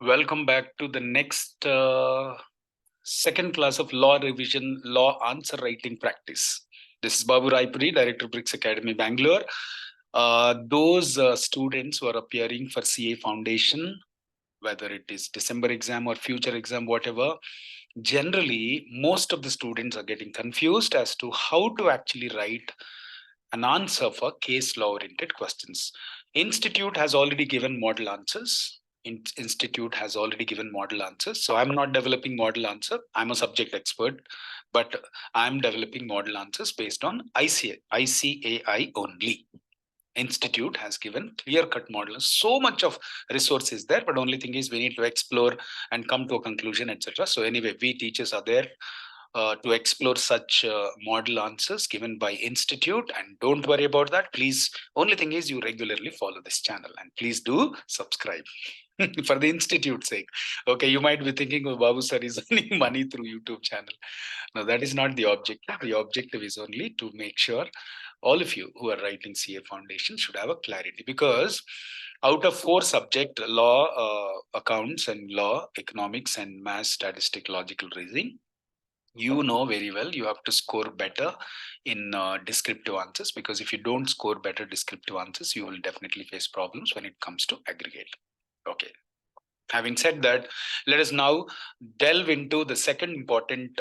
Welcome back to the next second class of law revision, law answer writing practice. This is Babu Raipuri, Director Bricks Academy, Bangalore. Those students who are appearing for CA Foundation, whether it is December exam or future exam, whatever, generally, most of the students are getting confused as to how to actually write an answer for case law oriented questions. Institute has already given model answers. Institute has already given model answers. So I'm not developing model answer. I'm a subject expert, but I'm developing model answers based on ICAI only. Institute has given clear-cut models. So much of resource is there, but only thing is we need to explore and come to a conclusion, etc. So anyway, we teachers are there to explore such model answers given by Institute, and don't worry about that. Please, only thing is you regularly follow this channel and please do subscribe. For the Institute's sake. Okay, you might be thinking, oh, Babu sir is earning money through YouTube channel. No, that is not the objective. The objective is only to make sure all of you who are writing CA Foundation should have a clarity, because out of 4 subjects, law, accounts and law, economics and math, statistic, logical reasoning, you know very well you have to score better in descriptive answers, because if you don't score better descriptive answers, you will definitely face problems when it comes to aggregate. Okay. Having said that, let us now delve into the second important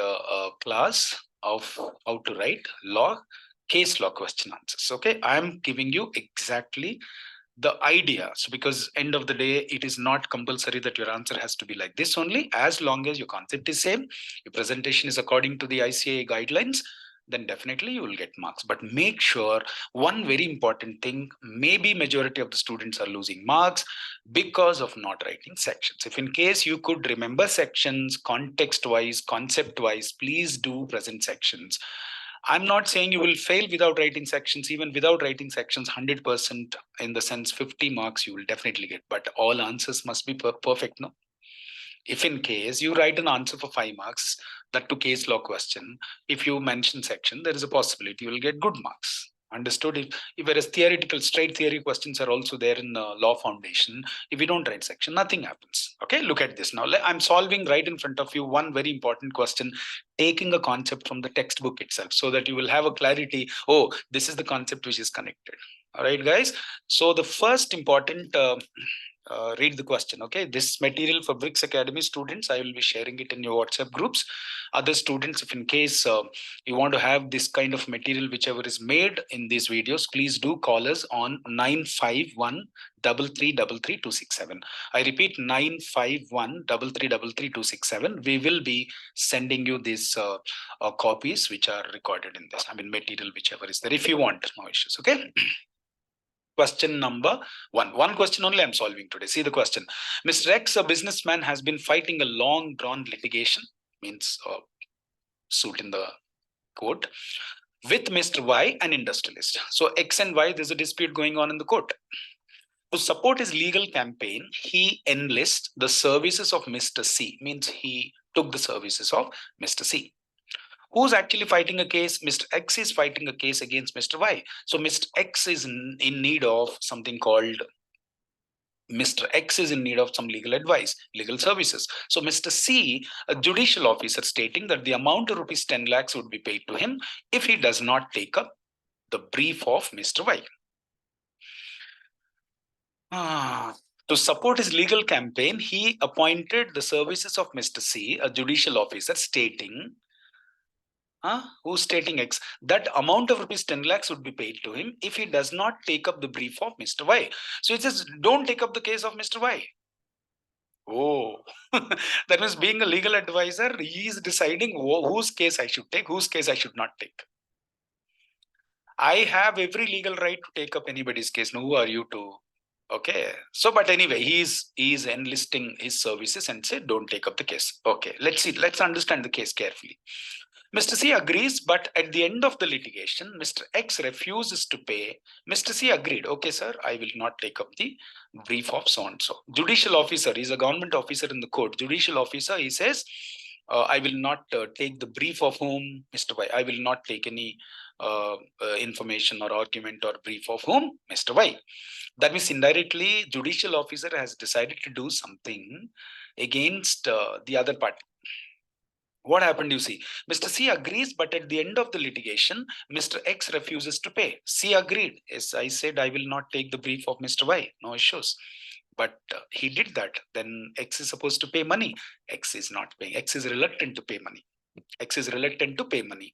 class of how to write law, case law question answers. Okay, I am giving you exactly the idea. So because end of the day, it is not compulsory that your answer has to be like this only. As long as your concept is same, your presentation is according to the ICAI guidelines, then definitely you will get marks. But make sure one very important thing, maybe majority of the students are losing marks because of not writing sections. If in case you could remember sections context wise, concept wise, please do present sections. I'm not saying you will fail without writing sections. Even without writing sections, 100% in the sense 50 marks you will definitely get, but all answers must be perfect, no? If in case you write an answer for 5 marks, that to case law question, if you mention section, there is a possibility you will get good marks. Understood? If whereas theoretical straight theory questions are also there in law foundation, if you don't write section, nothing happens. Okay, look at this now. I'm solving right in front of you one very important question, taking a concept from the textbook itself, so that you will have a clarity. Oh, this is the concept which is connected. All right, guys. So the first important read the question. Okay, this material for Bricks Academy students, I will be sharing it in your WhatsApp groups. Other students, if in case you want to have this kind of material whichever is made in these videos, please do call us on 951 333 I repeat, 951 333 We will be sending you these copies which are recorded in this, I mean material whichever is there, if you want. No issues. Okay. Question number 1. One question only I'm solving today. See the question. Mr. X, a businessman, has been fighting a long drawn litigation, means suit in the court, with Mr. Y, an industrialist. So X and Y, there's a dispute going on in the court. To support his legal campaign, he enlists the services of Mr. C, means he took the services of Mr. C. Who's actually fighting a case? Mr. X is fighting a case against Mr. Y. So Mr. X is in need of something called, Mr. X is in need of some legal advice, legal services. So Mr. C, a judicial officer, stating that the amount of rupees 10 lakhs would be paid to him if he does not take up the brief of Mr. Y. To support his legal campaign, he appointed the services of Mr. C, a judicial officer, stating who's stating X, that amount of rupees 10 lakhs would be paid to him if he does not take up the brief of Mr. Y. So it says, don't take up the case of Mr. Y. Oh, that means being a legal advisor, he is deciding whose case I should take, whose case I should not take. I have every legal right to take up anybody's case. No, who are you to? Okay. So, but anyway, he's enlisting his services and said, don't take up the case. Okay. Let's see. Let's understand the case carefully. Mr. C agrees, but at the end of the litigation, Mr. X refuses to pay. Mr. C agreed, okay, sir, I will not take up the brief of so-and-so. Judicial officer, he's a government officer in the court. Judicial officer, he says, I will not take the brief of whom, Mr. Y. I will not take any information or argument or brief of whom, Mr. Y. That means indirectly, judicial officer has decided to do something against the other party. What happened, you see? Mr. C agrees, but at the end of the litigation, Mr. X refuses to pay. C agreed. Yes, I said I will not take the brief of Mr. Y. No issues. But he did that. Then X is supposed to pay money. X is not paying. X is reluctant to pay money. X is reluctant to pay money.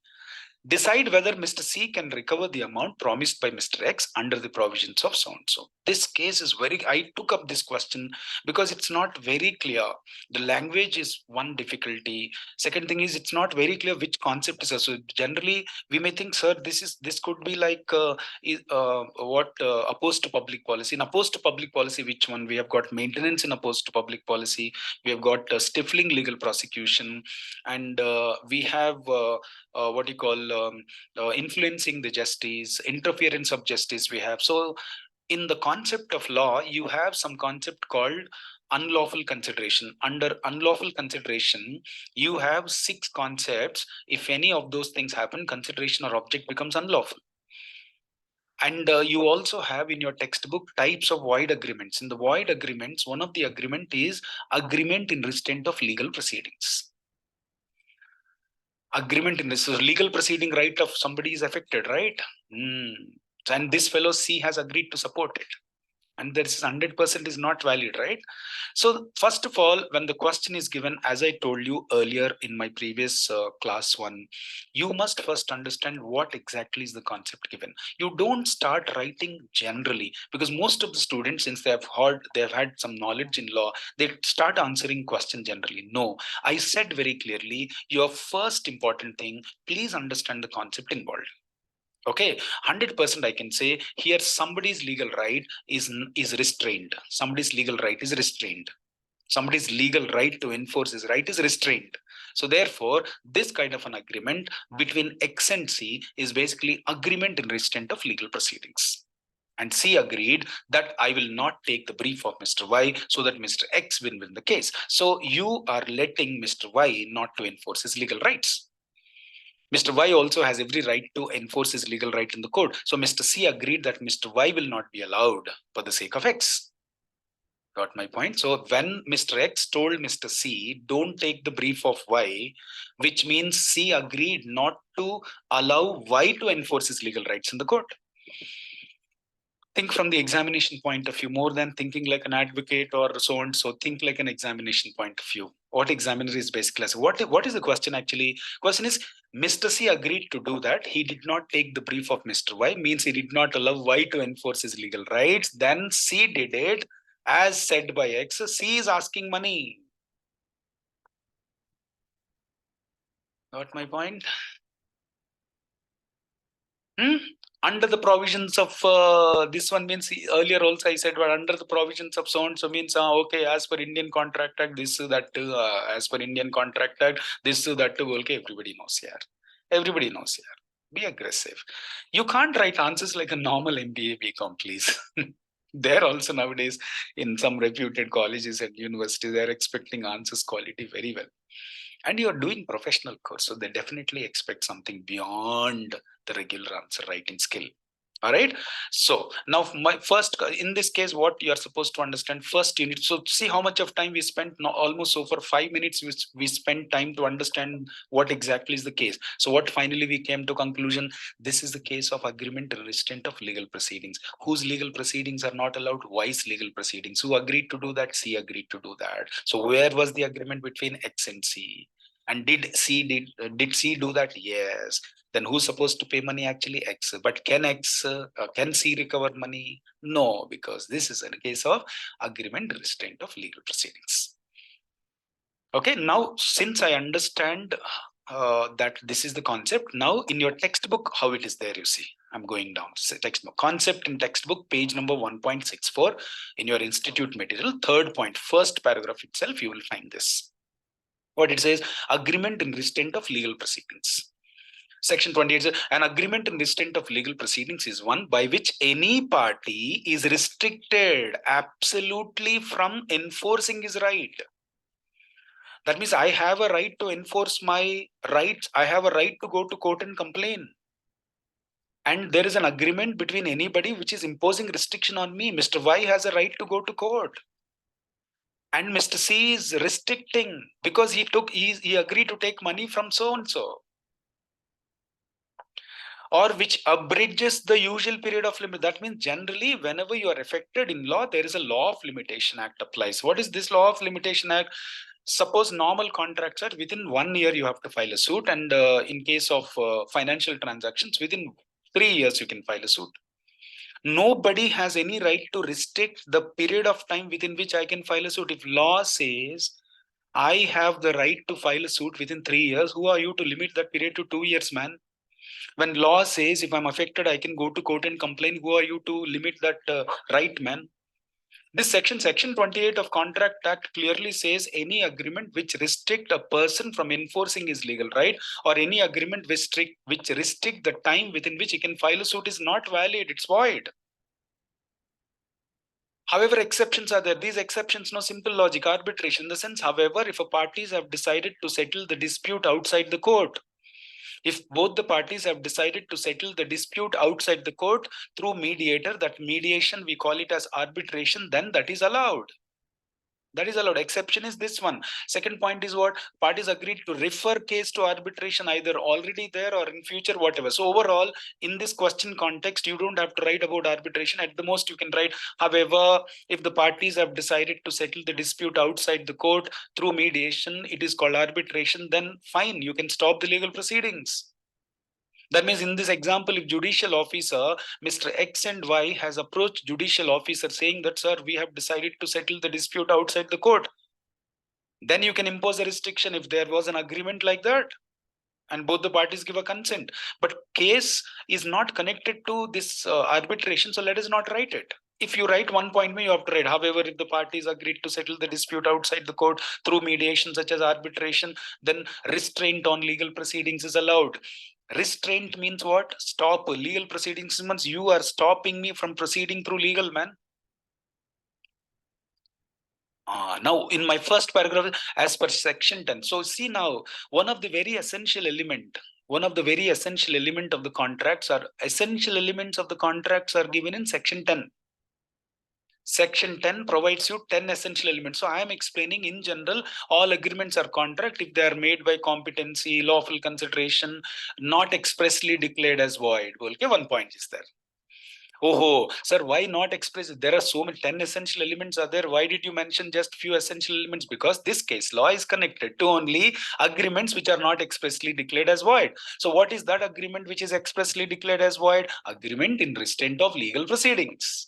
Decide whether Mr. C can recover the amount promised by Mr. X under the provisions of so and so. This case is I took up this question because it's not very clear. The language is one difficulty. Second thing is it's not very clear which concept is. So generally we may think, sir, this could be like opposed to public policy. In opposed to public policy, which one? We have got maintenance in opposed to public policy. We have got stifling legal prosecution, and we have what you call influencing the justice, interference of justice we have. So in the concept of law, you have some concept called unlawful consideration. Under unlawful consideration, you have 6 concepts. If any of those things happen, consideration or object becomes unlawful. And you also have in your textbook types of void agreements. In the void agreements, one of the agreement is agreement in restraint of legal proceedings. Agreement in this legal proceeding right of somebody is affected, right? And this fellow C has agreed to support it, and this 100% is not valid, right? So first of all, when the question is given, as I told you earlier in my previous class 1, you must first understand what exactly is the concept given. You don't start writing generally, because most of the students, since they have had some knowledge in law, they start answering question generally. No, I said very clearly, your first important thing, please understand the concept involved. Okay, 100% I can say here somebody's legal right is restrained. Somebody's legal right is restrained. Somebody's legal right to enforce his right is restrained. So therefore, this kind of an agreement between X and C is basically agreement in restraint of legal proceedings. And C agreed that I will not take the brief of Mr. Y so that Mr. X will win the case. So you are letting Mr. Y not to enforce his legal rights. Mr. Y also has every right to enforce his legal right in the court. So Mr. C agreed that Mr. Y will not be allowed for the sake of X. Got my point? So when Mr. X told Mr. C, don't take the brief of Y, which means C agreed not to allow Y to enforce his legal rights in the court. Think from the examination point of view, more than thinking like an advocate or so and so, think like an examination point of view. What examiner is basically asking? What is the question actually? Question is, Mr. C agreed to do that. He did not take the brief of Mr. Y, means he did not allow Y to enforce his legal rights. Then C did it as said by X. C is asking money. Got my point? Under the provisions of this one means earlier also I said, well, under the provisions of so and so means okay, as per Indian Contract Act, this that as per Indian Contract Act, this that okay, everybody knows here. Everybody knows here. Be aggressive. You can't write answers like a normal MBA BCom, please. There also nowadays in some reputed colleges and universities, they're expecting answers quality very well. And you're doing professional course, so they definitely expect something beyond the regular answer writing skill. All right. So now my first, in this case, what you are supposed to understand first you need, so see how much of time we spent now, almost over 5 minutes, we spent time to understand what exactly is the case. So what finally we came to conclusion, this is the case of agreement and restraint of legal proceedings. Whose legal proceedings are not allowed? Y's legal proceedings. Who agreed to do that? C agreed to do that. So where was the agreement between X and C? And did C do that? Yes. Then who's supposed to pay money? Actually X. But can C recover money? No, because this is a case of agreement restraint of legal proceedings. Okay, now since I understand that this is the concept, now in your textbook, how it is there, you see. I'm going down. Textbook. Concept in textbook, page number 1.64 in your institute material, third point, first paragraph itself, you will find this. What it says, agreement in restraint of legal proceedings. Section 28 says, an agreement in restraint of legal proceedings is one by which any party is restricted absolutely from enforcing his right. That means I have a right to enforce my rights. I have a right to go to court and complain. And there is an agreement between anybody which is imposing restriction on me. Mr. Y has a right to go to court. And Mr. C is restricting because he agreed to take money from so and so. Or which abridges the usual period of limit. That means generally, whenever you are affected in law, there is a law of limitation act applies. What is this law of limitation act? Suppose normal contracts are within 1 year you have to file a suit, and in case of financial transactions, within 3 years you can file a suit. Nobody has any right to restrict the period of time within which I can file a suit. If law says I have the right to file a suit within 3 years, who are you to limit that period to 2 years, man? When law says if I'm affected, I can go to court and complain, who are you to limit that right, man? This section 28 of Contract Act clearly says any agreement which restrict a person from enforcing his legal right, or any agreement which restrict the time within which he can file a suit is not valid, it's void. However, exceptions are there. These exceptions, no simple logic, arbitration in the sense, however, if a parties have decided to settle the dispute outside the court, if both the parties have decided to settle the dispute outside the court through mediator, that mediation, we call it as arbitration, then that is allowed. That is allowed. Exception is this one. Second point is what? Parties agreed to refer case to arbitration, either already there or in future, whatever. So overall, in this question context, you don't have to write about arbitration. At the most, you can write, however, if the parties have decided to settle the dispute outside the court through mediation, it is called arbitration, then fine, you can stop the legal proceedings. That means in this example, if judicial officer, Mr. X and Y has approached judicial officer saying that, sir, we have decided to settle the dispute outside the court, then you can impose a restriction if there was an agreement like that and both the parties give a consent. But case is not connected to this arbitration, so let us not write it. If you write one point, you have to write, however, if the parties agreed to settle the dispute outside the court through mediation such as arbitration, then restraint on legal proceedings is allowed. Restraint means what? Stop. Legal proceedings means you are stopping me from proceeding through legal, man. Now, in my first paragraph, as per section 10. So see now, one of the very essential element of the contracts are essential elements of the contracts are given in section 10. Section 10 provides you 10 essential elements. So I am explaining in general, all agreements are contract if they are made by competency, lawful consideration, not expressly declared as void. Okay, one point is there. Oh, sir, why not express? There are so many 10 essential elements are there. Why did you mention just few essential elements? Because this case law is connected to only agreements which are not expressly declared as void. So what is that agreement which is expressly declared as void? Agreement in restraint of legal proceedings.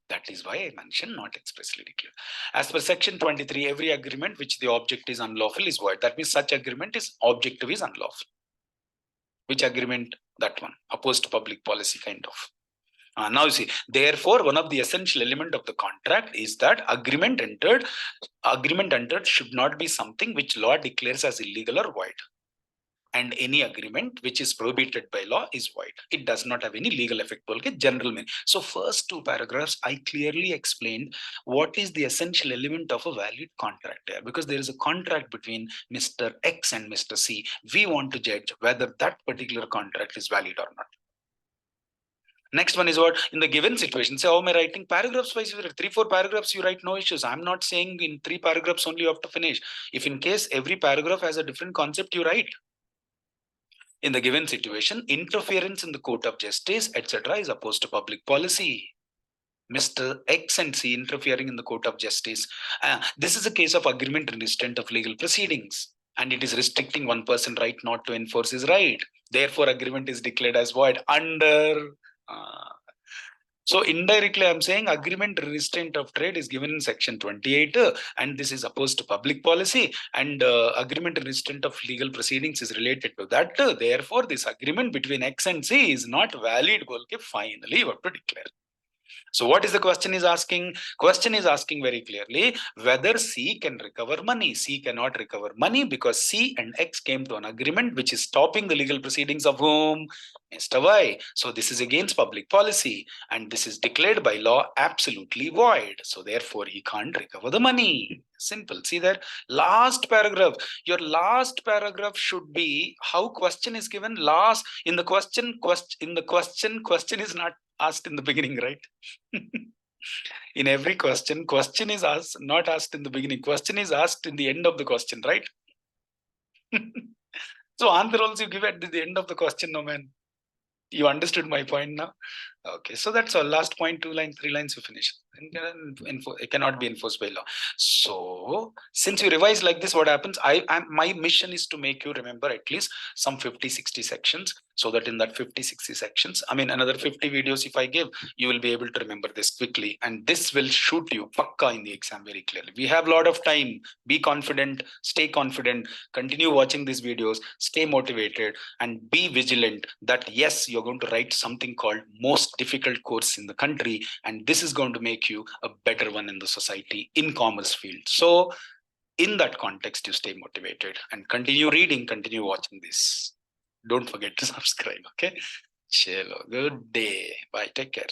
That is why I mentioned not expressly declared. As per section 23, every agreement which the object is unlawful is void. That means such agreement is objective is unlawful. Which agreement? That one, opposed to public policy kind of. Now you see, therefore, one of the essential element of the contract is that agreement entered should not be something which law declares as illegal or void. And any agreement which is prohibited by law is void. It does not have any legal effect. Okay, general meaning. So first two paragraphs, I clearly explained what is the essential element of a valid contract here. Because there is a contract between Mr. X and Mr. C. We want to judge whether that particular contract is valid or not. Next one is what? In the given situation, say, how am I writing? Paragraphs wise, 3-4 paragraphs, you write, no issues. I'm not saying in 3 paragraphs only you have to finish. If in case every paragraph has a different concept, you write. In the given situation, interference in the court of justice, etc., is opposed to public policy. Mr. X and C interfering in the court of justice. This is a case of agreement in restraint of legal proceedings, and it is restricting one person right not to enforce his right. Therefore, agreement is declared as void under. So indirectly, I'm saying agreement restraint of trade is given in section 28, and this is opposed to public policy, and agreement restraint of legal proceedings is related to that. Therefore, this agreement between X and C is not valid. Okay, finally, you have to declare. So what is the question is asking? Question is asking very clearly whether C can recover money. C cannot recover money because C and X came to an agreement which is stopping the legal proceedings of whom? Mr. Y. So this is against public policy and this is declared by law absolutely void. So therefore he can't recover the money. Simple. See there, last paragraph. Your last paragraph should be how question is given last in the question. Question is not asked in the beginning, right? In every question is asked, not asked in the beginning. Question is asked in the end of the question, right? So answer also you give at the end of the question, no man. You understood my point now? Okay, so that's all. Last point, 2 lines, 3 lines, you finish. It cannot be enforced by law. So since you revise like this, what happens? My mission is to make you remember at least some 50-60 sections, so that in that 50-60 sections, I mean another 50 videos if I give, you will be able to remember this quickly, and this will shoot you pakka in the exam very clearly. We have a lot of time. Be confident, stay confident, continue watching these videos, stay motivated, and be vigilant that yes, you're going to write something called most difficult course in the country, and this is going to make you a better one in the society in commerce field. So in that context, you stay motivated and continue reading, continue watching this. Don't forget to subscribe. Okay, chalo, good day, bye, take care.